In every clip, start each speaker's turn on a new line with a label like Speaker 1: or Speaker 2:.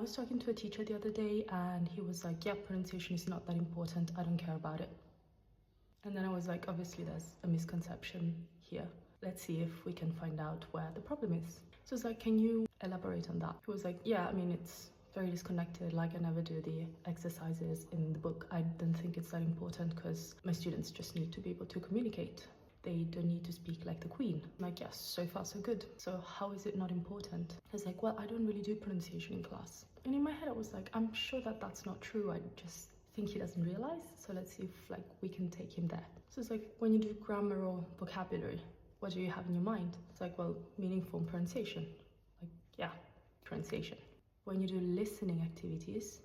Speaker 1: was talking to a teacher the other day and he was like, yeah, pronunciation is not that important, I don't care about it. And then I was like, obviously there's a misconception here. Let's see if we can find out where the problem is. So it's like, can you elaborate on that? He was like, yeah, I mean, it's very disconnected, like I never do the exercises in the book. I don't think it's that important because my students just need to be able to communicate. They don't need to speak like the queen. I'm like, yes, so far so good. So how is it not important? He's like, well, I don't really do pronunciation in class. And in my head I was like, I'm sure that that's not true. I just think he doesn't realize. So let's see if like we can take him there. So it's like, when you do grammar or vocabulary, what do you have in your mind? It's like, well, meaningful pronunciation. Like, yeah, pronunciation. When you do listening activities,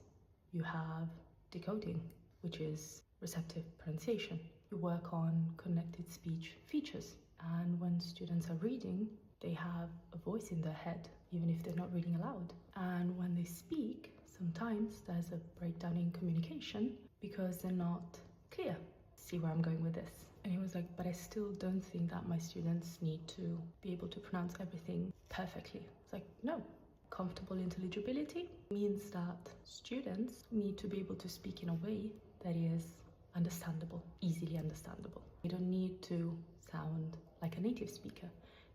Speaker 1: you have decoding, which is receptive pronunciation. You work on connected speech features. And when students are reading, they have a voice in their head, even if they're not reading aloud. And when they speak, sometimes there's a breakdown in communication because they're not clear. See where I'm going with this? And he was like, but I still don't think that my students need to be able to pronounce everything perfectly. It's like, no. Comfortable intelligibility means that students need to be able to speak in a way that is understandable, easily understandable. They don't need to sound like a native speaker.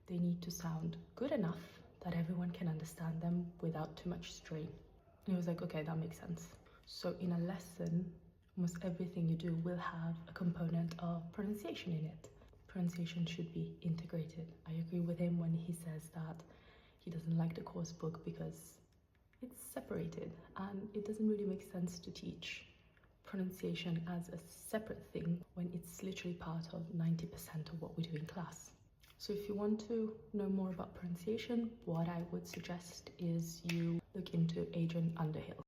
Speaker 1: They need to sound good enough that everyone can understand them without too much strain. And he was like, okay, that makes sense. So in a lesson, almost everything you do will have a component of pronunciation in it. Pronunciation should be integrated. I agree with him when he says that he doesn't like the course book because it's separated and it doesn't really make sense to teach pronunciation as a separate thing when it's literally part of 90% of what we do in class. So if you want to know more about pronunciation, what I would suggest is you look into Adrian Underhill.